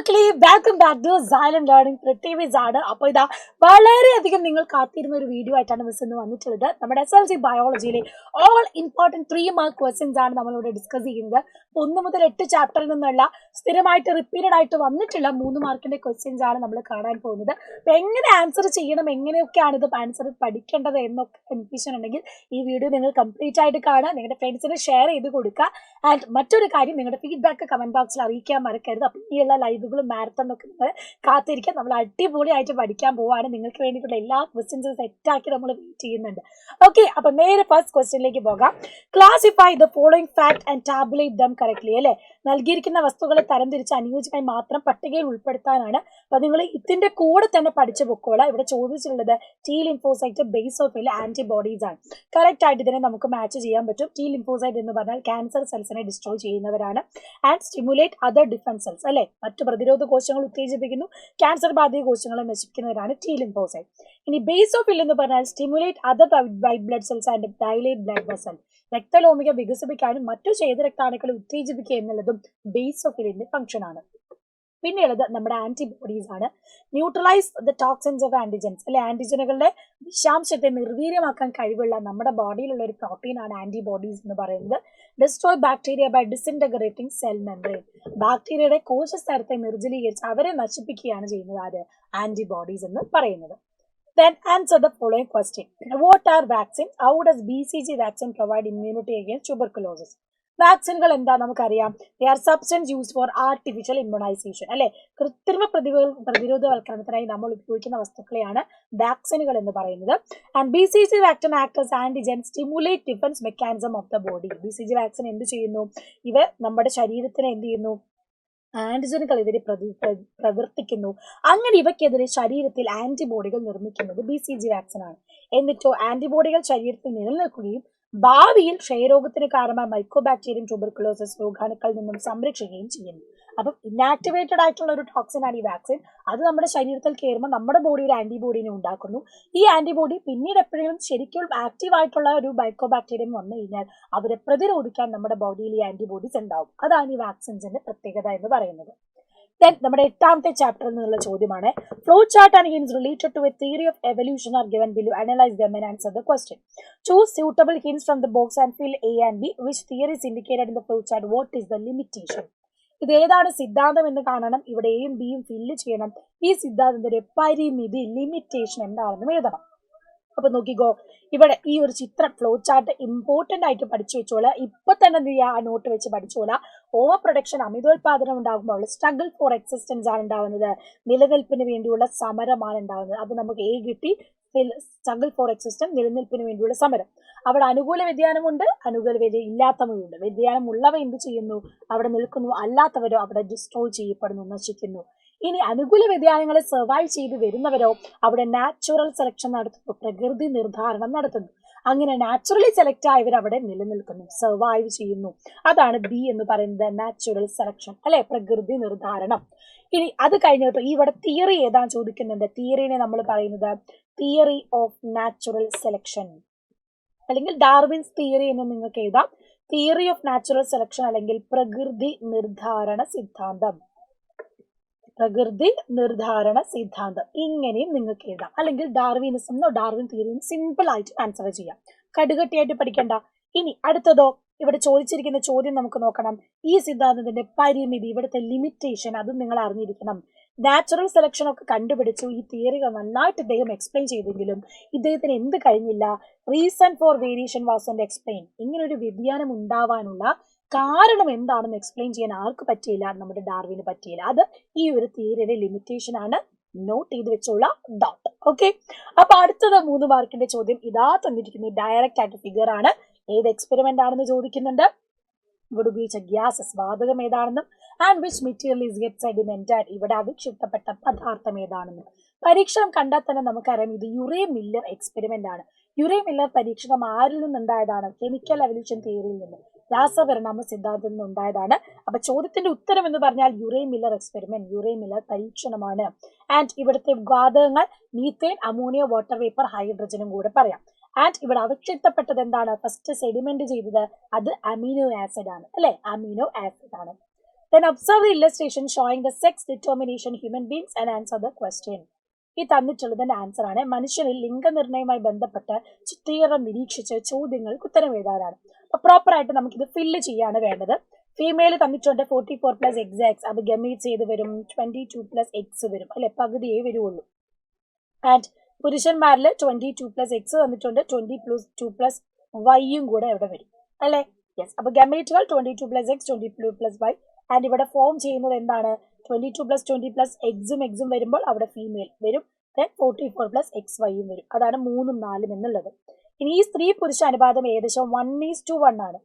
മക്കളെ welcome back to silent learning പ്രത്യേകിച്ച് ആണ്. അപ്പോൾ ഇതാ വളരെയധികം നിങ്ങൾ കാത്തിരുന്ന ഒരു വീഡിയോ ആയിട്ടാണ് മിസ് ഇന്ന് വന്നിട്ടുള്ളത്. നമ്മുടെ SLC ബയോളജിയിലെ ഓൾ ഇമ്പോർട്ടൻറ്റ് 3 മാർക്ക് ക്വസ്റ്റ്യൻസ് ആണ് നമ്മളിവിടെ ഡിസ്കസ് ചെയ്യുന്നത്. 1 മുതൽ 8 ചാപ്റ്ററിൽ നിന്നുള്ള സ്ഥിരമായിട്ട് റിപ്പീറ്റഡ് ആയിട്ട് വന്നിട്ടുള്ള 3 മാർക്കിന്റെ ക്വസ്റ്റ്യൻസ് ആണ് നമ്മൾ കാണാൻ പോകുന്നത്. അപ്പോൾ എങ്ങനെ ആൻസർ ചെയ്യണം, എങ്ങനെയൊക്കെയാണ് ഇത് ആൻസർ പഠിക്കേണ്ടത് എന്നൊക്കെ കൺഫ്യൂഷൻ ഉണ്ടെങ്കിൽ ഈ വീഡിയോ നിങ്ങൾ കംപ്ലീറ്റ് ആയിട്ട് കാണുക, നിങ്ങളുടെ ഫ്രണ്ട്സിന് ഷെയർ ചെയ്ത് കൊടുക്കുക. ആൻഡ് മറ്റൊരു കാര്യം, നിങ്ങളുടെ ഫീഡ്ബാക്ക് കമന്റ് ബോക്സിൽ അറിയിക്കാൻ മറക്കരുത്. അപ്പോൾ ഇനിയുള്ള ലൈവുകളും മാരത്തണൊക്കെ നിങ്ങൾ കാത്തിരിക്കാൻ. നമ്മൾ അടിപൊളിയായിട്ട് പഠിക്കാൻ പോവാണ്. നിങ്ങൾക്ക് വേണ്ടിയിട്ടുള്ള എല്ലാ ക്വസ്റ്റ്യൻസും സെറ്റാക്കി നമ്മൾ വെയിറ്റ് ചെയ്യുന്നുണ്ട്. ഓക്കെ, അപ്പൊ നേരെ ഫസ്റ്റ് ക്വസ്റ്റ്യനിലേക്ക് പോകാം. Classify the following fact and tabulate dum correctly. അല്ലെ, നൽകിയിരിക്കുന്ന വസ്തുക്കളെ തരംതിരിച്ച് അനുയോജ്യമായി മാത്രം പട്ടികയിൽ ഉൾപ്പെടുത്താനാണ്. അപ്പൊ നിങ്ങൾ ഇതിന്റെ കൂടെ തന്നെ പഠിച്ചു പൊക്കോളാം. ഇവിടെ ചോദിച്ചിട്ടുള്ളത് T lymphocyte base of antibodies ആണ്. കറക്റ്റ് ആയിട്ട് ഇതിനെ നമുക്ക് മാച്ച് ചെയ്യാൻ പറ്റും. T ലിംഫോസൈറ്റ് എന്ന് പറഞ്ഞാൽ ക്യാൻസർ സെൽസിനെ ഡിസ്ട്രോയ് ചെയ്യുന്നവരാണ്. And stimulate other defence cells. അല്ലെ, മറ്റു പ്രതിരോധ കോശങ്ങൾ ഉത്തേജിപ്പിക്കുന്നു, ക്യാൻസർ ബാധിത കോശങ്ങളെ നശിപ്പിക്കുന്നവരാണ് T ലിംഫോസൈറ്റ്. ഇനി ബേസ് ഓഫ് എന്ന് പറഞ്ഞാൽ stimulate other white blood cells and dilate blood vessel. രക്തലോമിക വികസിപ്പിക്കാനും മറ്റു ഛേദരക്താണുക്കളെ ഉത്തേജിപ്പിക്കുക എന്നുള്ളതും ബേസ് ഓഫ് ഇലിന്റെ ഫംഗ്ഷൻ ആണ്. പിന്നെയുള്ളത് നമ്മുടെ ആന്റിബോഡീസ് ആണ്. Neutralise the toxins of antigens. അല്ലെ, ആന്റിജനുകളുടെ വിഷാംശത്തെ നിർവീര്യമാക്കാൻ കഴിവുള്ള നമ്മുടെ ബോഡിയിലുള്ള ഒരു പ്രോട്ടീൻ ആണ് ആന്റിബോഡീസ് എന്ന് പറയുന്നത്. Destroy bacteria by disintegrating cell membrane. ബാക്ടീരിയയുടെ കോശസ്തരത്തെ നിർജ്ജലീകരിച്ച് അവരെ നശിപ്പിക്കുകയാണ് ചെയ്യുന്നത് ആര്? ആന്റിബോഡീസ് എന്ന് പറയുന്നത്. Then answer the following question. What are vaccines? How does BCG vaccine provide immunity against tuberculosis? വാക്സിനുകൾ എന്താ നമുക്കറിയാം. They are substance used for artificial immunisation. അല്ലെ, കൃത്രിമ പ്രതിരോധവൽക്കരണത്തിനായി നമ്മൾ ഉപയോഗിക്കുന്ന വസ്തുക്കളെയാണ് വാക്സിനുകൾ എന്ന് പറയുന്നത്. And BCG vaccine actors antigen stimulate defence mechanism of the body. BCG വാക്സിൻ എന്ത് ചെയ്യുന്നു? ഇവ നമ്മുടെ ശരീരത്തിന് എന്ത് ചെയ്യുന്നു? ആന്റിജനുകളെതിരെ പ്രവർത്തിക്കുന്നു. അങ്ങനെ ഇവയ്ക്കെതിരെ ശരീരത്തിൽ ആന്റിബോഡികൾ നിർമ്മിക്കുന്നത് BCG വാക്സിൻ ആണ്. എന്നിട്ടോ ആന്റിബോഡികൾ ശരീരത്തിൽ നിലനിൽക്കുകയും ഭാവിയിൽ ക്ഷയരോഗത്തിന് കാരണമായ മൈക്രോബാക്ടീരിയം ട്യൂബർകുലോസിസ് രോഗാണുക്കളിൽ നിന്നും സംരക്ഷിക്കുകയും ചെയ്യുന്നു. അപ്പം ഇനാക്ടിവേറ്റഡ് ആയിട്ടുള്ള ഒരു ടോക്സിൻ ആണ് ഈ വാക്സിൻ. അത് നമ്മുടെ ശരീരത്തിൽ കയറുമ്പോൾ നമ്മുടെ ബോഡിയിൽ ആന്റിബോഡിനെ ഉണ്ടാക്കുന്നു. ഈ ആന്റിബോഡി പിന്നീട് എപ്പോഴും ശരിക്കും ആക്റ്റീവ് ആയിട്ടുള്ള ഒരു മൈക്രോബാക്ടീരിയം വന്നു കഴിഞ്ഞാൽ അവരെ പ്രതിരോധിക്കാൻ നമ്മുടെ ബോഡിയിൽ ഈ ആന്റിബോഡീസ് ഉണ്ടാവും. അതാണ് ഈ വാക്സിൻസിന്റെ പ്രത്യേകത എന്ന് പറയുന്നത്. Then നമ്മുടെ 8ാമത്തെ ചാപ്റ്ററിൽ നിന്നുള്ള ചോദ്യമാണ്. Flow chart and hints related to a theory of evolution are given below. Analyze them and answer the question. Choose suitable hints from the box and fill A and B. Which theory is indicated in the flow chart? What is the limitation? ഇത് ഏതാണ് സിദ്ധാന്തം എന്ന് കാണണം. ഇവിടെ എയും ബിയും fill ചെയ്യണം. ഈ സിദ്ധാന്തത്തിന്റെ പരിമിതി, ലിമിറ്റേഷൻ എന്താണെന്ന് എഴുതണം. അപ്പൊ നോക്കിക്കോ, ഇവിടെ ഈ ഒരു ചിത്രം ഫ്ലോ ചാർട്ട് ഇമ്പോർട്ടന്റ് ആയിട്ട് പഠിച്ചു വെച്ചോളാം. ഇപ്പൊ തന്നെ ആ നോട്ട് വെച്ച് പഠിച്ചോളാം. ഓവർ പ്രൊഡക്ഷൻ, അമിതോത്പാദനം ഉണ്ടാകുമ്പോൾ സ്ട്രഗിൾ ഫോർ എക്സിസ്റ്റൻസ് ആണ് ഉണ്ടാവുന്നത്. നിലനിൽപ്പിന് വേണ്ടിയുള്ള സമരമാണ് ഉണ്ടാവുന്നത്. അത് നമുക്ക് എ കിട്ടി. സ്ട്രഗിൾ ഫോർ എക്സിസ്റ്റൻസ്, നിലനിൽപ്പിന് വേണ്ടിയുള്ള സമരം. അവിടെ അനുകൂല വ്യതിയാനമുണ്ട്, അനുകൂല വ്യതിയാനം ഇല്ലാത്തവയുണ്ട്. വ്യതിയാനം ഉള്ളവ എന്ത് ചെയ്യുന്നു? അവിടെ നിൽക്കുന്നു. അല്ലാത്തവരോ അവിടെ ഡിസ്ട്രോയ് ചെയ്യപ്പെടുന്നു, നശിക്കുന്നു. ഇനി അനുകൂല വ്യതിയാനങ്ങളെ സർവൈവ് ചെയ്ത് വരുന്നവരോ അവിടെ നാച്ചുറൽ സെലക്ഷൻ നടത്തുന്നു, പ്രകൃതി നിർദ്ധാരണം നടത്തുന്നു. അങ്ങനെ നാച്ചുറലി സെലക്ട് ആയവർ അവിടെ നിലനിൽക്കുന്നു, സർവൈവ് ചെയ്യുന്നു. അതാണ് ബി എന്ന് പറയുന്നത്, നാച്ചുറൽ സെലക്ഷൻ. അല്ലെ, പ്രകൃതി നിർദ്ധാരണം. ഇനി അത് കഴിഞ്ഞിട്ട് ഇവിടെ തിയറി ഏതാ ചോദിക്കുന്നുണ്ട്. തിയറിനെ നമ്മൾ പറയുന്നത് തിയറി ഓഫ് നാച്ചുറൽ സെലക്ഷൻ, അല്ലെങ്കിൽ ഡാർവിൻസ് തിയറി എന്ന് നിങ്ങൾക്ക് എഴുതാം. തിയറി ഓഫ് നാച്ചുറൽ സെലക്ഷൻ അല്ലെങ്കിൽ പ്രകൃതി നിർദ്ധാരണ സിദ്ധാന്തം. പ്രകൃതി നിർദ്ധാരണ സിദ്ധാന്തം ഇങ്ങനെയും നിങ്ങൾക്ക് എഴുതാം. അല്ലെങ്കിൽ ഡാർവിനിസം എന്നോ ഡാർവിൻ തിയറിയും സിമ്പിൾ ആയിട്ട് ആൻസർ ചെയ്യാം. കടുകട്ടിയായിട്ട് പഠിക്കണ്ട. ഇനി അടുത്തതോ, ഇവിടെ ചോദിച്ചിരിക്കുന്ന ചോദ്യം നമുക്ക് നോക്കണം. ഈ സിദ്ധാന്തത്തിന്റെ പരിമിതി, ഇവിടുത്തെ ലിമിറ്റേഷൻ, അതും നിങ്ങൾ അറിഞ്ഞിരിക്കണം. നാച്ചുറൽ സെലക്ഷൻ ഒക്കെ കണ്ടുപിടിച്ചു, ഈ തിയറികൾ നന്നായിട്ട് ഇദ്ദേഹം എക്സ്പ്ലെയിൻ ചെയ്തെങ്കിലും ഇദ്ദേഹത്തിന് എന്ത് കഴിഞ്ഞില്ല? Reason for variation was and explain. ഇങ്ങനെ ഒരു വ്യതിയാനം ഉണ്ടാവാനുള്ള കാരണം എന്താണെന്ന് എക്സ്പ്ലെയിൻ ചെയ്യാൻ ആർക്ക് പറ്റിയില്ല? നമ്മുടെ ഡാർവിന് പറ്റിയില്ല. അത് ഈ ഒരു തിയറിയുടെ ലിമിറ്റേഷൻ ആണ്. നോട്ട് ചെയ്ത് വെച്ചോളൂ. ഡോട്ട്. ഓക്കെ, അപ്പൊ അടുത്തത് 3 മാർക്കിന്റെ ചോദ്യം ഇതാ തന്നിരിക്കുന്നത്. ഡയറക്റ്റ് ആയിട്ട് ഫിഗർ ആണ്. ഏത് എക്സ്പെരിമെന്റ് ആണെന്ന് ചോദിക്കുന്നുണ്ട്. ഇവിടെ ഉപയോഗിച്ച ഗ്യാസസ്, വാതകം ഏതാണെന്നും and which material is get sedimented, ഇവിടെ അവിക്ഷിപ്തപ്പെട്ട പദാർത്ഥം ഏതാണെന്നും. പരീക്ഷണം കണ്ടാൽ തന്നെ നമുക്കറിയാം ഇത് യുറേ മില്ലർ എക്സ്പെരിമെന്റ് ആണ്. യുറേ മില്ലർ പരീക്ഷണം ആരിൽ നിന്നുണ്ടായതാണ്? കെമിക്കൽ എവല്യൂഷൻ തിയറിയിൽ നിന്ന്, രാസപരിണാമ സിദ്ധാന്തത്തിൽ നിന്നുണ്ടായതാണ്. അപ്പൊ ചോദ്യത്തിന്റെ ഉത്തരം എന്ന് പറഞ്ഞാൽ യുറേ മില്ലർ എക്സ്പെരിമെന്റ്, യുറേ മില്ലർ പരീക്ഷണമാണ്. ആൻഡ് ഇവിടുത്തെ വാതകങ്ങൾ മീത്തേൻ, അമോണിയ, വാട്ടർ വേപ്പർ, ഹൈഡ്രജനും കൂടെ പറയാം. ആൻഡ് ഇവിടെ അവിക്ഷിപ്തപ്പെട്ടത് എന്താണ്? ഫസ്റ്റ് സെഡിമെന്റ് ചെയ്തത് അത് അമീനോ ആസിഡ് ആണ്. അല്ലെ, അമീനോ ആസിഡ് ആണ്. Then observe the illustration showing the sex determination human beings and answer the question. ഈ തന്നിട്ടുള്ളതിന്റെ ആൻസർ ആണ് മനുഷ്യരിൽ ലിംഗനിർണ്ണയവുമായി ബന്ധപ്പെട്ട് ചിത്രീകരണം നിരീക്ഷിച്ച് ചോദ്യങ്ങൾക്ക് ഉത്തരം എഴുതാനാണ്. അപ്പൊ പ്രോപ്പർ ആയിട്ട് നമുക്കിത് ഫില്ല് ചെയ്യാണ് വേണ്ടത്. ഫീമെയിൽ തന്നിട്ടുണ്ട് 44+XX, അത് ഗമീറ്റ്സ് ചെയ്ത് വരും 22+X വരും അല്ലെ, പകുതിയേ വരുള്ളൂ. ആൻഡ് പുരുഷന്മാരിൽ 22+X തന്നിട്ടുണ്ട്, 20+2+Y കൂടെ ഇവിടെ വരും അല്ലെ. യെസ്, അപ്പൊ ഗമീറ്റുകൾ 22+X 22+Y. ആൻഡ് ഇവിടെ ഫോം ചെയ്യുന്നത് എന്താണ്, 22+20+X വരുമ്പോൾ അവിടെ ഫീമെയിൽ വരും, 44+XY വരും. അതാണ് 3ഉം 4ഉം എന്നുള്ളത്. ഇനി ഈ സ്ത്രീ പുരുഷ അനുപാതം ഏകദേശം 1:1 ആണ്.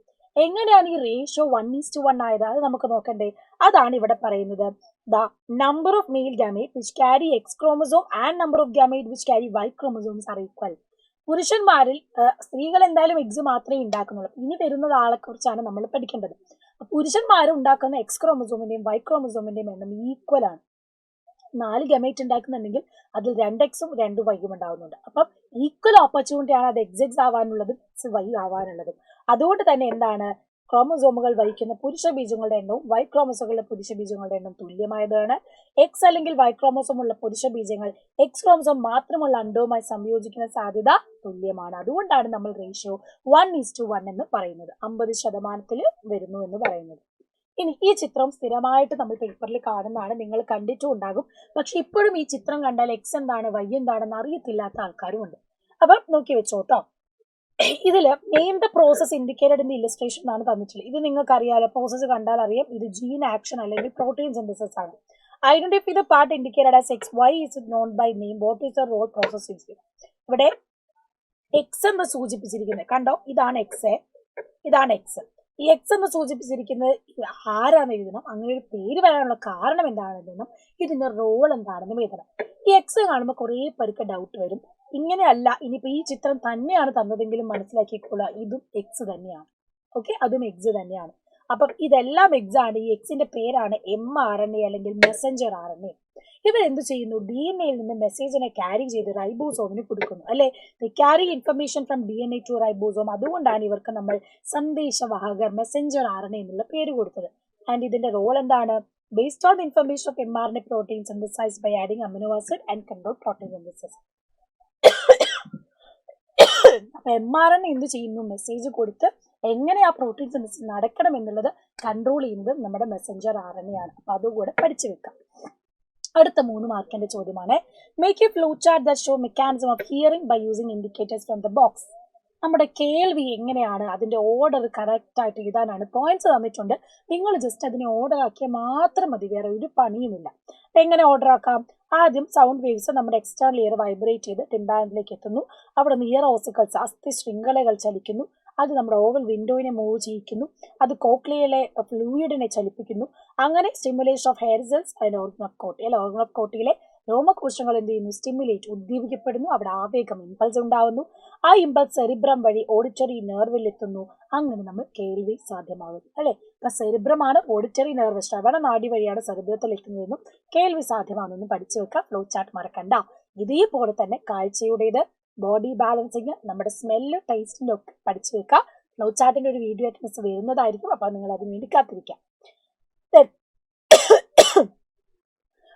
എങ്ങനെയാണ് ഈ റേഷ്യോ 1:1 ആയത്, അത് നമുക്ക് നോക്കണ്ടേ. അതാണ് ഇവിടെ പറയുന്നത്. The number of male gamete which carry X chromosome and number of gamete which carry Y chromosomes are equal. പുരുഷന്മാരിൽ സ്ത്രീകൾ എന്തായാലും എഗ്സ് മാത്രമേ ഉണ്ടാക്കുന്നുള്ളൂ. ഇനി വരുന്നത് ആളെ കുറിച്ചാണ് നമ്മൾ പഠിക്കേണ്ടത്. പുരുഷന്മാർ ഉണ്ടാക്കുന്ന X ക്രോമസോമിന്റെയും Y ക്രോമസോമിന്റെയും എണ്ണം ഈക്വൽ ആണ്. 4 ഗമേറ്റ് ഉണ്ടാക്കുന്നുണ്ടെങ്കിൽ അതിൽ 2Xഉം 2Y ഉണ്ടാവുന്നുണ്ട്. അപ്പം ഈക്വൽ ഓപ്പർച്യൂണിറ്റി ആണ് അത് XX ആവാനുള്ളതും Y ആവാനുള്ളതും. അതുകൊണ്ട് തന്നെ എന്താണ്, ക്രോമസോമുകൾ വഹിക്കുന്ന പുരുഷ ബീജങ്ങളുടെ എണ്ണവും Y ക്രോമസോമുകളുടെ പുരുഷ ബീജങ്ങളുടെ എണ്ണം തുല്യമായതാണ്. X അല്ലെങ്കിൽ Y ക്രോമസോം ഉള്ള പുരുഷ ബീജങ്ങൾ X ക്രോമസോം മാത്രമുള്ള അണ്ഡവുമായി സംയോജിക്കുന്ന സാധ്യത തുല്യമാണ്. അതുകൊണ്ടാണ് നമ്മൾ റേഷ്യോ 1:1 എന്ന് പറയുന്നത്, 50% വരുന്നു എന്ന് പറയുന്നത്. ഇനി ഈ ചിത്രം സ്ഥിരമായിട്ട് നമ്മൾ പേപ്പറിൽ കാണുന്നതാണ്, നിങ്ങൾ കണ്ടിട്ടും ഉണ്ടാകും. പക്ഷെ ഇപ്പോഴും ഈ ചിത്രം കണ്ടാൽ X എന്താണ് Y എന്താണെന്ന് അറിയത്തില്ലാത്ത ആൾക്കാരും ഉണ്ട്. അപ്പം നോക്കി വെച്ചോട്ടോ. ഇതില് name the process indicated in the illustration എന്നാണ് തന്നിട്ടുള്ളത്. ഇത് നിങ്ങൾക്ക് അറിയാലോ, പ്രോസസ് കണ്ടാൽ അറിയാം ഇത് ജീൻ ആക്ഷൻ അല്ലെങ്കിൽ പ്രോട്ടീൻ സിന്തസിസ് ആണ്. Identify the part indicated as X. Why is it known by name? What is the role process is? ഇവിടെ X എന്ന് സൂചിപ്പിച്ചിരിക്കുന്നത് കണ്ടോ, ഇതാണ് X, ഇതാണ് X. ഈ X എന്ന് സൂചിപ്പിച്ചിരിക്കുന്നത് ആരാന്ന് എഴുതണം, അങ്ങനെ ഒരു പേര് വരാനുള്ള കാരണം എന്താണെന്ന് എഴുതണം, ഇതിന്റെ റോൾ എന്താണെന്നും എഴുതണം. ഈ X കാണുമ്പോൾ കുറേ പേർക്ക് ഡൗട്ട് വരും, ഇങ്ങനെയല്ല ഇനിയിപ്പോ ഈ ചിത്രം തന്നെയാണ് തന്നതെങ്കിലും മനസ്സിലാക്കിക്കൊള്ളുക, ഇതും X തന്നെയാണ്. ഓക്കെ, അതും X തന്നെയാണ്. അപ്പം ഇതെല്ലാം X ആണ്. ഈ Xന്റെ പേരാണ് mRNA അല്ലെങ്കിൽ മെസ്സഞ്ചർ RNA. ഇവരെന്ത് ചെയ്യുന്നു, DNA നിന്ന് മെസ്സേജിനെ ക്യാരി ചെയ്ത് റൈബോസോമിന് കൊടുക്കുന്നു അല്ലെ. Carry information from DNA to ribosome. അതുകൊണ്ടാണ് ഇവർക്ക് നമ്മൾ സന്ദേശവാഹകർ മെസ്സഞ്ചർ RNA എന്നുള്ള പേര് കൊടുത്തത്. ആൻഡ് ഇതിന്റെ റോൾ എന്താണ്, based on the information of mRNA protein synthesized by adding amino acid and control protein synthesis. അപ്പൊ mRNA എന്ത് ചെയ്യുന്നു, മെസ്സേജ് കൊടുത്ത് എങ്ങനെ ആ പ്രോട്ടീൻ സിന്തസിസ് നടക്കണം എന്നുള്ളത് കൺട്രോൾ ചെയ്യുന്നത് നമ്മുടെ മെസ്സഞ്ചർ RNA ആണ്. അപ്പൊ അതുകൂടെ പഠിച്ചു വെക്കാം. അടുത്ത 3 മാർക്കിന്റെ ചോദ്യമാണ്, make a flow chart that show mechanism of hearing by using indicators from the box. നമ്മുടെ കേൾവി എങ്ങനെയാണ് അതിന്റെ ഓർഡർ കറക്റ്റ് ആയിട്ട് എഴുതാനാണ് പോയിന്റ്സ് തന്നിട്ടുണ്ട്. നിങ്ങൾ ജസ്റ്റ് അതിനെ ഓർഡർ ആക്കിയാൽ മാത്രം മതി, വേറെ ഒരു പണിയുമില്ല. അപ്പൊ എങ്ങനെ ഓർഡർ ആക്കാം, ആദ്യം സൗണ്ട് വേവ്സ് നമ്മുടെ എക്സ്റ്റേണൽ ഇയർ വൈബ്രേറ്റ് ചെയ്ത് ടിംബാനിലേക്ക് എത്തുന്നു. അവിടെ നിന്ന് ഇയർ ഓസിക്കൽസ് അസ്ഥി ശൃംഖലകൾ ചലിക്കുന്നു. അത് നമ്മുടെ ഓവൽ വിൻഡോയിനെ മൂവ് ചെയ്യിക്കുന്നു. അത് കോക്ലിയയിലെ ഫ്ലൂയിഡിനെ ചലിപ്പിക്കുന്നു. അങ്ങനെ stimulation of hair cells and organ of Corti അല്ലെ, ഓർഗൻ ഓഫ് കോട്ടിയിലെ രോമകോശങ്ങൾ എന്ത് ചെയ്യുന്നു, സ്റ്റിമുലേറ്റ് ഉദ്ദീപിക്കപ്പെടുന്നു. അവിടെ ആവേഗം ഇമ്പൾസ് ഉണ്ടാവുന്നു. ആ ഇമ്പൾസ് സെറിബ്രം വഴി ഓഡിറ്ററി നെർവിൽ എത്തുന്നു. അങ്ങനെ നമ്മൾ കേൾവി സാധ്യമാകുന്നു അല്ലെ. ഇപ്പൊ സെറിബ്രമാണ് ഓഡിറ്ററി നെർവ്, ശ്രവണ നാഡി വഴിയാണ് സെറിബ്രത്തിൽ എത്തുന്നതെന്നും കേൾവി സാധ്യമാണെന്നും പഠിച്ചു വെക്കാം. ഫ്ലോ ചാർട്ട് മറക്കണ്ട. ഇതേപോലെ തന്നെ കാഴ്ചയുടേത്, ബോഡി ബാലൻസിങ്, നമ്മുടെ സ്മെല്ല്, ടേസ്റ്റിന്റെ ഒക്കെ പഠിച്ചു വെക്കാം. ഫ്ലോ ചാർട്ടിന്റെ ഒരു വീഡിയോ ആയിട്ട് വരുന്നതായിരിക്കും, അപ്പൊ നിങ്ങൾ അതിന് വേണ്ടി കാത്തിരിക്കാം.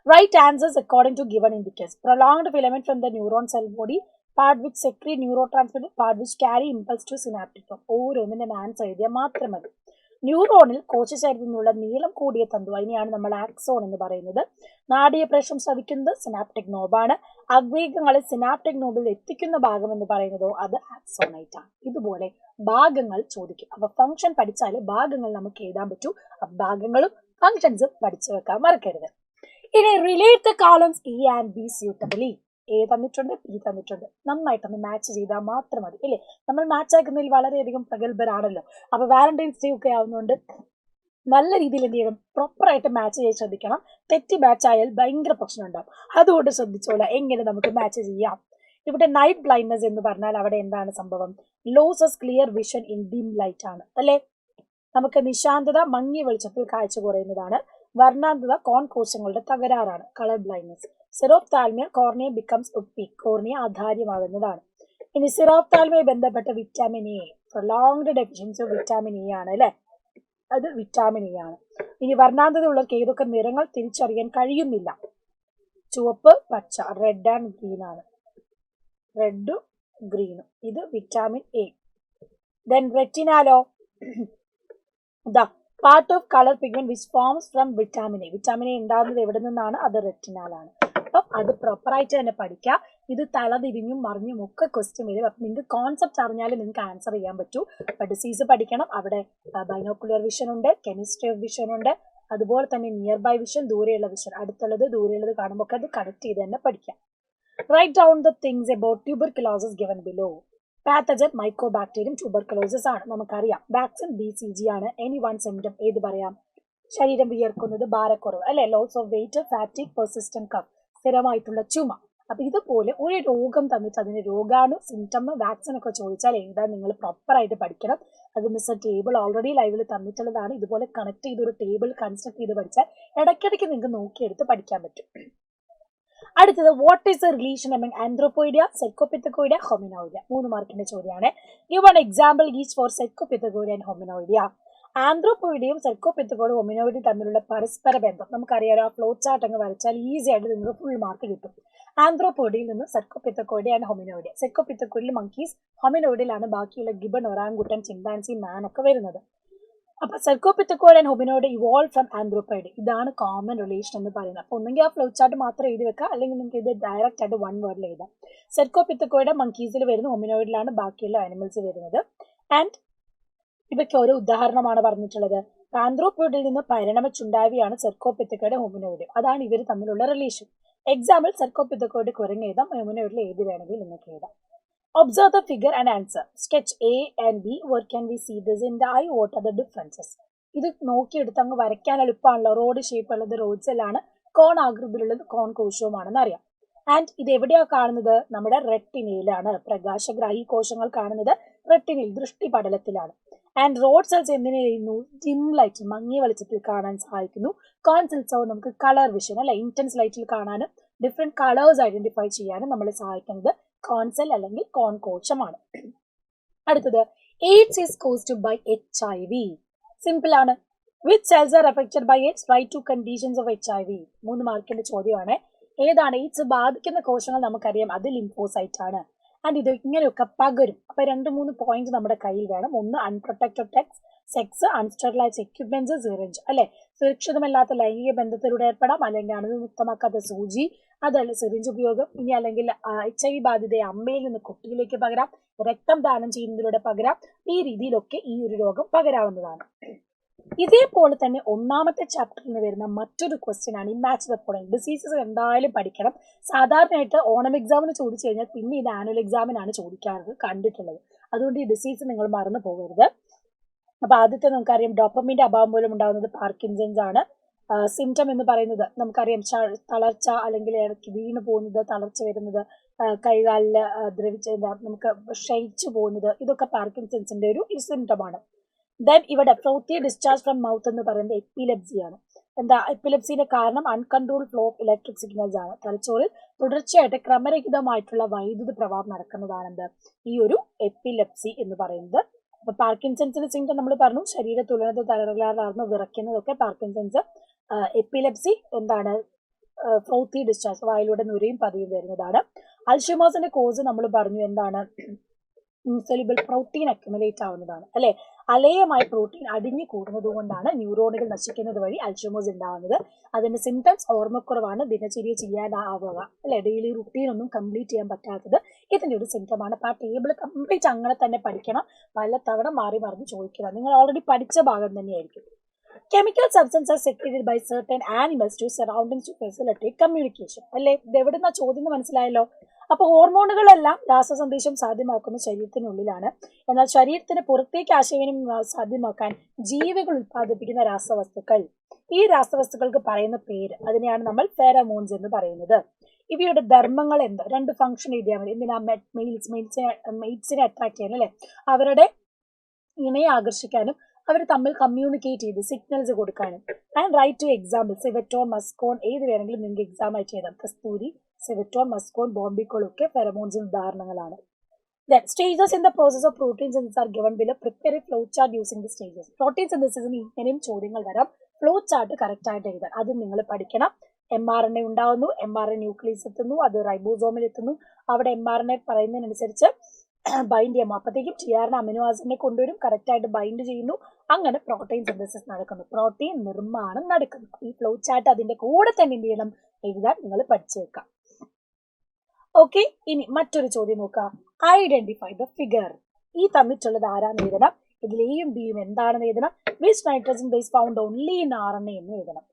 Write answers according to given indicators. Prolonged filament from the neuron cell body, part which secrete neurotransmitter, part which carry impulse to synaptic nerve. ഓരോന്നിന്റെ ആൻസർ എഴുതിയാൽ മാത്രം മതി. ന്യൂറോണിൽ കോശശരീരത്തിൽ നിന്നുള്ള നീളം കൂടിയ തന്തു, അതിനെയാണ് നമ്മൾ ആക്സോൺ എന്ന് പറയുന്നത്. നാഡീയ പ്രശ്നം ശ്രവിക്കുന്നത് സിനാപ്റ്റിക് നോബാണ്. ആവേഗങ്ങളെ സിനാപ്റ്റിക് നോബിൽ എത്തിക്കുന്ന ഭാഗം എന്ന് പറയുന്നതോ അത് ആക്സോണൈറ്റ് ആണ്. ഇതുപോലെ ഭാഗങ്ങൾ ചോദിക്കും. അപ്പൊ ഫംഗ്ഷൻ പഠിച്ചാൽ ഭാഗങ്ങൾ നമുക്ക് എഴുതാൻ പറ്റൂ. ഭാഗങ്ങളും ഫംഗ്ഷൻസും പഠിച്ചു വെക്കാൻ മറക്കരുത്. ഇനി relate the columns E and B suitably. A തന്നിട്ടുണ്ട്, B തന്നിട്ടുണ്ട്. നന്നായിട്ടൊന്ന് മാച്ച് ചെയ്താൽ മാത്രം മതി അല്ലേ. നമ്മൾ മാച്ച് ആക്കുന്നതിൽ വളരെയധികം പ്രഗത്ഭരാണല്ലോ. അപ്പൊ വാലന്റൈൻസ് ഡേ ഒക്കെ ആവുന്നതുകൊണ്ട് നല്ല രീതിയിൽ എന്ത് ചെയ്യണം, പ്രോപ്പറായിട്ട് മാച്ച് ചെയ്യാൻ ശ്രദ്ധിക്കണം. തെറ്റി മാച്ച് ആയാൽ ഭയങ്കര പ്രശ്നം ഉണ്ടാവും. അതുകൊണ്ട് ശ്രദ്ധിച്ചോളാം എങ്ങനെ നമുക്ക് മാച്ച് ചെയ്യാം. ഇവിടെ നൈറ്റ് ബ്ലൈൻഡ്നെസ് എന്ന് പറഞ്ഞാൽ അവിടെ എന്താണ് സംഭവം, losses clear vision in dim light ആണ് അല്ലെ. നമുക്ക് നിശാന്തത, മങ്ങിയ വെളിച്ചത്തിൽ കാഴ്ച കുറയുന്നതാണ്. വർണ്ണാന്തത കോൺ കോശങ്ങളുടെ തകരാറാണ്, colour blindness. Xerophthalmia cornea becomes opaque, cornea അധാര്യമാകുന്നതാണ്. ഇനി സിറോപ്താൽമിയ ബന്ധപ്പെട്ട vitamin A, prolonged deficiency of vitamin E ആണ് അല്ലെ, അത് വിറ്റാമിൻ ഇ ആണ്. ഇനി വർണ്ണാന്തതയുള്ളവർക്ക് ഏതൊക്കെ നിറങ്ങൾ തിരിച്ചറിയാൻ കഴിയുന്നില്ല? ചുവപ്പ്, പച്ച, റെഡ് ആൻഡ് ഗ്രീൻ ആണ്. റെഡും ഗ്രീനും. ഇത് വിറ്റാമിൻ എ. ദെൻ റെറ്റിനാലോ? The part of colour pigment which forms from vitamin A. Vitamin A ഉണ്ടാകുന്നത് എവിടെ നിന്നാണ്? അത് റെറ്റിനാലാണ്. അപ്പം അത് പ്രോപ്പറായിട്ട് തന്നെ പഠിക്കുക. ഇത് തലതിരിഞ്ഞും മറിഞ്ഞും ഒക്കെ ക്വസ്റ്റ്യൻ വരും. അപ്പം നിങ്ങൾക്ക് കോൺസെപ്റ്റ് അറിഞ്ഞാലും നിങ്ങൾക്ക് ആൻസർ ചെയ്യാൻ പറ്റൂ. അപ്പം ഡിസീസ് പഠിക്കണം. അവിടെ ബൈനോക്കുലർ വിഷൻ ഉണ്ട്, കെമിസ്ട്രി ഓഫ് വിഷൻ ഉണ്ട്, അതുപോലെ തന്നെ നിയർ ബൈ വിഷൻ, ദൂരെയുള്ള വിഷൻ, അടുത്തുള്ളത് ദൂരെയുള്ളത് കാണുമ്പോൾ ഒക്കെ അത് കണക്ട് ചെയ്ത് തന്നെ പഠിക്കാം. Write down the things about tuberculosis given below. Pathogen mycobacterium tuberculosis ആണ്, നമുക്കറിയാം. വാക്സിൻ BCG ആണ്. എനി വൺ സിംറ്റം ഏത് പറയാം? ശരീരം വിയർക്കുന്നത്, ഭാരക്കുറവ് അല്ലെ, loss of weight, fatigue, persistent cough, സ്ഥിരമായിട്ടുള്ള ചുമ. അപ്പൊ ഇതുപോലെ ഒരു രോഗം തന്നിട്ട് അതിന് രോഗാണു, സിംറ്റം, വാക്സിൻ ഒക്കെ ചോദിച്ചാൽ ഏതാ നിങ്ങൾ പ്രോപ്പർ ആയിട്ട് പഠിക്കണം. അത് മിസ് ടേബിൾ ഓൾറെഡി ലൈവിൽ തന്നിട്ടുള്ളതാണ്. ഇതുപോലെ കണക്ട് ചെയ്ത് ഒരു ടേബിൾ കൺസ്ട്രക്ട് ചെയ്ത് പഠിച്ചാൽ ഇടയ്ക്കിടയ്ക്ക് നിങ്ങൾക്ക് നോക്കിയെടുത്ത് പഠിക്കാൻ പറ്റും. അടുത്തത് what is the relation among Anthropoidea, Cercopithecoidea, Hominoidea? 3 മാർക്കിന്റെ ചോദ്യമാണ്. Give one example each for Cercopithecoidea and Hominoidea. ആന്ത്രോപോയിഡിയും സെർക്കോപിത്തഗോയിഡും ഹോമിനോയിഡിയും തമ്മിലുള്ള പരസ്പര ബന്ധം നമുക്കറിയാലോ. ആ ഫ്ലോ ചാർട്ട് അങ്ങ് വരച്ചാൽ ഈസി ആയിട്ട് നിങ്ങൾക്ക് ഫുൾ മാർക്ക് കിട്ടും. ആന്ത്രോപോയിഡിയിൽ നിന്ന് സെർക്കോപിത്തഗോയിഡിയ ആൻഡ് ഹോമിനോയിഡിയ. സെർക്കോപിത്തഗോയിഡിൽ മങ്കീസ്, ഹോമിനോയിഡിലാണ് ബാക്കിയുള്ള ഗിബൺ, ഒറാങ്കുട്ടൻ, ചിമ്പാൻസി, മാൻ ഒക്കെ വരുന്നത്. അപ്പൊ സെർക്കോപിത്തഗോയിഡ് ആൻഡ് ഹോമിനോയിഡ് ഇവോൾവ് ഫ്രം ആന്ത്രോപോയിഡ്. ഇതാണ് കോമൺ റിലേഷൻ എന്ന് പറയുന്നത്. അപ്പൊ ഒന്നെങ്കിൽ ആ ഫ്ലോ ചാർട്ട് മാത്രം എഴുതി വെക്കുക, അല്ലെങ്കിൽ നിങ്ങൾക്ക് ഇത് ഡയറക്റ്റ് ആയിട്ട് വൺ വേർഡിൽ എഴുതാം. സെർക്കോപിത്തഗോയിഡ് മങ്കീസിൽ വരുന്നു, ഹോമിനോയിഡിലാണ് ബാക്കിയുള്ള ആനിമൽസ് വരുന്നത്. ആൻഡ് ഇവയ്ക്ക് ഒരു ഉദാഹരണമാണ് പറഞ്ഞിട്ടുള്ളത്. ആന്ത്രോപോയിഡിൽ നിന്ന് പരിണമിച്ചുണ്ടാവുകയാണ് സെർക്കോപിത്തഗോയിഡ്, ഹോമിനോയിഡ്. അതാണ് ഇവർ തമ്മിലുള്ള റിലേഷൻ. എക്സാമ്പിൾ സെർക്കോപിത്തഗോയിഡ് കുരങ്ങ് എഴുതാം, ഹോമിനോയിഡിൽ ഏത് വേണമെങ്കിൽ നിങ്ങൾക്ക് എഴുതാം. Observe the figure and answer. Sketch A and B. Where can we see this in the eye? What are the differences? ഇത് നോക്കിയെടുത്ത് അങ്ങ് വരയ്ക്കാൻ എളുപ്പമാണല്ലോ. റോഡ് ഷേപ്പ് ഉള്ളത് റോഡ് സെല്ലാണ്, കോൺ ആകൃതിയിലുള്ളത് കോൺ കോശവുമാണെന്ന് അറിയാം. ആൻഡ് ഇത് എവിടെയാണ് കാണുന്നത്? നമ്മുടെ റെറ്റിനയിലാണ്. പ്രകാശഗ്രാഹി കോശങ്ങൾ കാണുന്നത് റെറ്റിനയിൽ, ദൃഷ്ടിപടലത്തിലാണ്. ആൻഡ് റോഡ് സെൽസ് എന്തിനു ചെയ്യുന്നു? ഡിം ലൈറ്റ്, മങ്ങിയ വെളിച്ചത്തിൽ കാണാൻ സഹായിക്കുന്നു. കോൺ സെൽസോ നമുക്ക് കളർ വിഷൻ അല്ലെ, ഇന്റൻസ് ലൈറ്റിൽ കാണാനും ഡിഫറെന്റ് കളേഴ്സ് ഐഡന്റിഫൈ ചെയ്യാനും നമ്മളെ സഹായിക്കുന്നത് കോൺസെൽ അല്ലെങ്കിൽ കോൺ കോശമാണ്. അടുത്തത് AIDS is caused by HIV. Simple ആണ്. Which cells are affected by AIDS? Write two conditions of HIV. 3 മാർക്കിന്റെ ചോദ്യമാണ്. ഏതാണ് AIDS ബാധിക്കുന്ന കോശങ്ങൾ? നമുക്കറിയാം, അത് ലിംഫോസൈറ്റ് ആണ്. ആൻഡ് ഇത് ഇങ്ങനെയൊക്കെ പകരും. അപ്പൊ 2-3 പോയിന്റ് നമ്മുടെ കയ്യിൽ വേണം. ഒന്ന് unprotected sex, unsterilised equipments, syringe അല്ലെ, സുരക്ഷിതമല്ലാത്ത ലൈംഗിക ബന്ധത്തിലൂടെ ഏർപ്പെടാം, അല്ലെങ്കിൽ അണുവിമുക്തമാക്കാത്ത സൂചി, അതല്ല സിറിഞ്ച് ഉപയോഗം. ഇനി അല്ലെങ്കിൽ HIV ബാധിതയെ അമ്മയിൽ നിന്ന് കുട്ടിയിലേക്ക് പകരാം, രക്തം ദാനം ചെയ്യുന്നതിലൂടെ പകരാം. ഈ രീതിയിലൊക്കെ ഈ ഒരു രോഗം പകരാവുന്നതാണ്. ഇതേപോലെ തന്നെ 1ാമത്തെ ചാപ്റ്ററിൽ നിന്ന് വരുന്ന മറ്റൊരു ക്വസ്റ്റ്യൻ ആണ് മാച്ച് ദ ഫോളോയിങ്. ഡിസീസസ് എന്തായാലും പഠിക്കണം. സാധാരണയായിട്ട് ഓണം എക്സാമിന് ചോദിച്ചു കഴിഞ്ഞാൽ പിന്നെ ഇത് ആനുവൽ എക്സാമിനാണ് ചോദിക്കാറ് കണ്ടിട്ടുള്ളത്. അതുകൊണ്ട് ഈ ഡിസീസ് നിങ്ങൾ മറന്നു പോകരുത്. അപ്പൊ ആദ്യത്തെ നമുക്കറിയാം, ഡോപ്പമിന്റെ അഭാവം മൂലം ഉണ്ടാകുന്നത് പാർക്കിൻസൺസ് ആണ്. സിംറ്റം എന്ന് പറയുന്നത് നമുക്കറിയാം, തളർച്ച, അല്ലെങ്കിൽ ഇടയ്ക്ക് വീണ് പോകുന്നത്, തളർച്ച വരുന്നത്, കൈകാലില് ദ്രവിച്ച് നമുക്ക് ക്ഷയിച്ചു പോകുന്നത്, ഇതൊക്കെ പാർക്കിൻസൺസിന്റെ ഒരു സിംറ്റമാണ്. ദെൻ ഇവിടെ ഫ്രോത്തി ഡിസ്ചാർജ് ഫ്രം മൗത്ത് എന്ന് പറയുന്നത് എപ്പിലെപ്സിയാണ്. എന്താ എപ്പിലെപ്സിന്റെ കാരണം? Uncontrolled flow of electric signals ആണ്. തലച്ചോറിൽ തുടർച്ചയായിട്ട് ക്രമരഹിതമായിട്ടുള്ള വൈദ്യുത പ്രവാഹം നടക്കുന്നതാണ് ഈ ഒരു എപ്പിലെപ്സി എന്ന് പറയുന്നത്. അപ്പൊ പാർക്കിൻസൺസിന്റെ സിംറ്റം നമ്മൾ പറഞ്ഞു, ശരീരത്തുലനത, തളർന്ന് വിറയ്ക്കുന്നതൊക്കെ പാർക്കിൻസൺസ്. എപ്പിലെപ്സി എന്താണ്? ഫ്രോത്തി ഡിസ്ചാർജ്, വായിലൂടെ നുരയും പതിയും വരുന്നതാണ്. അൽഷിമേഴ്സിന്റെ കോസ് നമ്മൾ പറഞ്ഞു, എന്താണ്? ഇൻസൊല്യൂബിൾ പ്രോട്ടീൻ അക്യുമുലേറ്റ് ആവുന്നതാണ് അല്ലെ. അലേയമായ പ്രോട്ടീൻ അടിഞ്ഞു കൂടുന്നത് കൊണ്ടാണ് ന്യൂറോണുകൾ നശിക്കുന്നത് വഴി അൽഷിമേഴ്സ് ഉണ്ടാവുന്നത്. അതിന്റെ സിംറ്റംസ് ഓർമ്മക്കുറവാണ്, ദിനചര്യ ചെയ്യാനാവുക അല്ലെ, ഡെയിലി റുട്ടീൻ ഒന്നും കംപ്ലീറ്റ് ചെയ്യാൻ പറ്റാത്തത് ഇതിന്റെ ഒരു സിംറ്റമാണ്. അപ്പൊ ആ ടേബിൾ കംപ്ലീറ്റ് അങ്ങനെ തന്നെ പഠിക്കണം, പല തവണ മാറി മറിഞ്ഞ് ചോദിക്കണം. നിങ്ങൾ ഓൾറെഡി പഠിച്ച ഭാഗം തന്നെയായിരിക്കും. Chemical substances are secreted by certain animals to surroundings to facilitate communication. അല്ലെ, ഇത് എവിടുന്ന ചോദ്യം മനസ്സിലായല്ലോ. അപ്പൊ ഹോർമോണുകളെല്ലാം രാസസന്ദേശം സാധ്യമാക്കുന്ന ശരീരത്തിനുള്ളിലാണ്. എന്നാൽ ശരീരത്തിന് പുറത്തേക്ക് ആശയവിനിമയം സാധ്യമാക്കാൻ ജീവികൾ ഉത്പാദിപ്പിക്കുന്ന രാസവസ്തുക്കൾ, ഈ രാസവസ്തുക്കൾക്ക് പറയുന്ന പേര്, അതിനെയാണ് നമ്മൾ ഫെറമോൺസ് എന്ന് പറയുന്നത്. ഇവയുടെ ധർമ്മങ്ങൾ എന്ത്? 2 ഫംഗ്ഷൻ എഴുതിയാൽ മതി. എന്തിനാ? മെയ്റ്റ്സിനെ അട്രാക്ട് ചെയ്യാൻ അല്ലെ, അവരുടെ ഇണയെ ആകർഷിക്കാനും അവർ തമ്മിൽ കമ്മ്യൂണിക്കേറ്റ് ചെയ്ത് സിഗ്നൽസ് കൊടുക്കാനും. And write two example. Civetone, muscone, ഏത് വേണമെങ്കിലും നിങ്ങൾക്ക് എക്സാം ആയിട്ട് ചെയ്താൽ. കസ്തൂരി, സിവറ്റോൺ, മസ്കോൺ, ബോംബിക്കോൾ ഒക്കെ ഫെറമോൺസിന് ഉദാഹരണങ്ങളാണ്. Then stages in the process of protein synthesis are given below. Prepare a flow chart using the stages. Protein synthesis ഇങ്ങനെയും ചോദ്യങ്ങൾ വരാം. ഫ്ലോ ചാർട്ട് കറക്റ്റ് ആയിട്ട് എഴുതാൻ. അത് നിങ്ങൾ പഠിക്കണം. mRNA ഉണ്ടാവുന്നു, mRNA ന്യൂക്ലിയസ് എത്തുന്നു, അത് റൈബോസോമിൽ എത്തുന്നു, അവിടെ mRNA പറയുന്നതിനനുസരിച്ച് ബൈൻഡ് ചെയ്യാം. അപ്പോഴത്തേക്കും tRNA അമിനോ ആസിഡിനെ കൊണ്ടുവരും, കറക്റ്റ് ആയിട്ട് ബൈൻഡ് ചെയ്യുന്നു, അങ്ങനെ പ്രോട്ടീൻ സിന്തസിസ് നടക്കുന്നു, പ്രോട്ടീൻ നിർമ്മാണം നടക്കുന്നു. ഈ ഫ്ലോ ചാർട്ട് അതിന്റെ കൂടെ തന്നെ എന്ത് ചെയ്യണം, എഴുതാൻ നിങ്ങൾ പഠിച്ചു വെക്കാം. ഓക്കെ, ഇനി മറ്റൊരു ചോദ്യം നോക്കുക. Identify the figure. ഈ തന്നിട്ടുള്ളത് ആരാന്ന് എഴുതണം, ഇതിൽ എയും ബിയും എന്താണെന്ന് എഴുതണം, which nitrogen base found only in RNA എന്ന് എഴുതണം.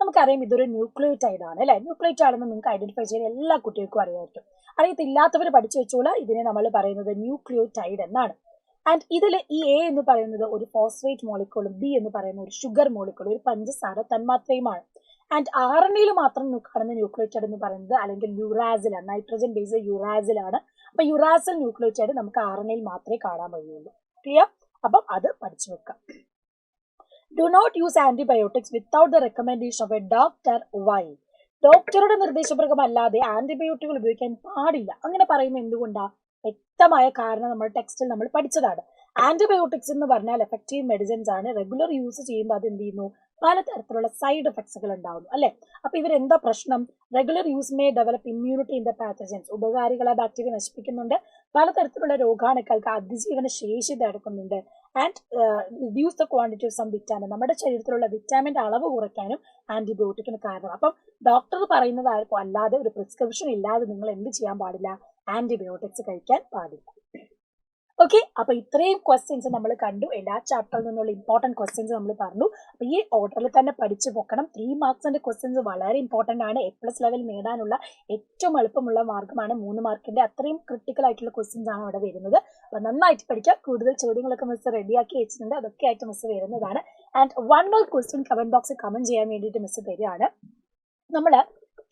നമുക്കറിയാം ഇതൊരു ന്യൂക്ലിയോടൈഡ് ആണ് അല്ലെ. ന്യൂക്ലിയോടൈഡ് ആണെന്ന് നിങ്ങൾക്ക് ഐഡന്റിഫൈ ചെയ്യാൻ എല്ലാ കുട്ടികൾക്കും അറിയാമായിരിക്കും. അറിയത്തില്ലാത്തവർ പഠിച്ചു വെച്ചോളൂ, ഇതിനെ നമ്മൾ പറയുന്നത് ന്യൂക്ലിയോടൈഡ് എന്നാണ്. ആൻഡ് ഇതിൽ ഈ എ എന്ന് പറയുന്നത് ഒരു ഫോസ്ഫേറ്റ് മോളിക്കൂളും ബി എന്ന് പറയുന്ന ഒരു ഷുഗർ മോളിക്കൂളും ഒരു പഞ്ചസാര തന്മാത്രയുമാണ്. ആൻഡ് RNAയിൽ മാത്രം കാണുന്ന ന്യൂക്ലിയോടൈഡ് എന്ന് പറയുന്നത് അല്ലെങ്കിൽ യുറാസിലാണ്, നൈട്രജൻ ബേസ് യുറാസിലാണ്. അപ്പൊ യുറാസിൽ ന്യൂക്ലിയോടൈഡ് നമുക്ക് RNAയിൽ മാത്രമേ കാണാൻ കഴിയുള്ളൂ. ക്ലിയർ? അപ്പം അത് പഠിച്ചു വെക്കാം. Do not use antibiotics without the recommendation of a doctor. Why? ഡോക്ടറുടെ നിർദ്ദേശപ്രകാരം അല്ലാതെ ആന്റിബയോട്ടിക്കുകൾ ഉപയോഗിക്കാൻ പാടില്ല. അങ്ങനെ പറയുന്നത് എന്തുകൊണ്ടാ? വ്യക്തമായ കാരണം നമ്മുടെ ടെക്സ്റ്റിൽ നമ്മൾ പഠിച്ചതാണ്. ആന്റിബയോട്ടിക്സ് എന്ന് പറഞ്ഞാൽ എഫക്റ്റീവ് മെഡിസിൻസ് ആണ്. റെഗുലർ യൂസ് ചെയ്യുമ്പോൾ അത് എന്ത് ചെയ്യുന്നു, പലതരത്തിലുള്ള സൈഡ് എഫക്ട്സുകൾ ഉണ്ടാവുന്നു അല്ലെ. അപ്പൊ ഇവരെന്താ പ്രശ്നം? Regular use may develop immunity in the pathogens. ഉപകാരികളെ ബാക്ടീരിയ നശിപ്പിക്കുന്നുണ്ട്, പലതരത്തിലുള്ള രോഗാണുക്കൾക്ക് അതിജീവന ശേഷി തടുക്കുന്നുണ്ട്. And reduce the quantity of some vitamin. നമ്മുടെ ശരീരത്തിലുള്ള വിറ്റാമിന്റെ അളവ് കുറയ്ക്കാനും ആന്റിബയോട്ടിക്കിന് കാരണം. അപ്പം ഡോക്ടർ പറയുന്നതായിരിക്കും, അല്ലാതെ ഒരു പ്രിസ്ക്രിപ്ഷൻ ഇല്ലാതെ നിങ്ങൾ എന്ത് ചെയ്യാൻ പാടില്ല, ആന്റിബയോട്ടിക്സ് കഴിക്കാൻ പാടില്ല. ഓക്കെ, അപ്പൊ ഇത്രയും ക്വസ്റ്റ്യൻസ് നമ്മൾ കണ്ടു. എല്ലാ ചാപ്റ്ററിൽ നിന്നുള്ള ഇമ്പോർട്ടന്റ് ക്വസ്റ്റ്യൻസ് നമ്മൾ പറഞ്ഞു. അപ്പൊ ഈ ഓർഡറിൽ തന്നെ പഠിച്ചു പോക്കണം. 3 മാർക്സിന്റെ ക്വസ്റ്റ്യൻസ് വളരെ ഇമ്പോർട്ടന്റ് ആണ്. A+ ലെവൽ നേടാനുള്ള ഏറ്റവും എളുപ്പമുള്ള മാർഗമാണ് 3 മാർക്കിന്റെ. അത്രയും ക്രിട്ടിക്കൽ ആയിട്ടുള്ള ക്വസ്റ്റ്യൻസ് ആണ് അവിടെ വരുന്നത്. അപ്പൊ നന്നായിട്ട് പഠിക്കാം. കൂടുതൽ ചോദ്യങ്ങളൊക്കെ മിസ് റെഡിയാക്കി വെച്ചിട്ടുണ്ട്, അതൊക്കെ ആയിട്ട് മിസ് വരുന്നതാണ്. ആൻഡ് 1 more ക്വസ്റ്റ്യൻ കമന്റ് ബോക്സിൽ കമന്റ് ചെയ്യാൻ വേണ്ടിയിട്ട് മിസ് തരികയാണ്. നമ്മള്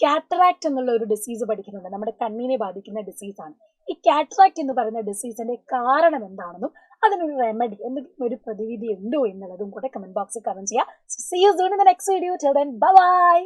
കാറ്ററാക്ട് എന്നുള്ള ഒരു ഡിസീസ് പഠിക്കുന്നുണ്ട്, നമ്മുടെ കണ്ണിനെ ബാധിക്കുന്ന ഡിസീസ് ആണ്. ഈ കാറ്ററാക്ട് എന്ന് പറയുന്ന ഡിസീസിന്റെ കാരണം എന്താണെന്നും അതിനൊരു റെമഡി, എന്തെങ്കിലും ഒരു പ്രതിവിധി ഉണ്ടോ എന്നുള്ളതും കൂടെ കമന്റ് ബോക്സിൽ കമന്റ് ചെയ്യാം. See you soon in the next video. Till then, bye bye.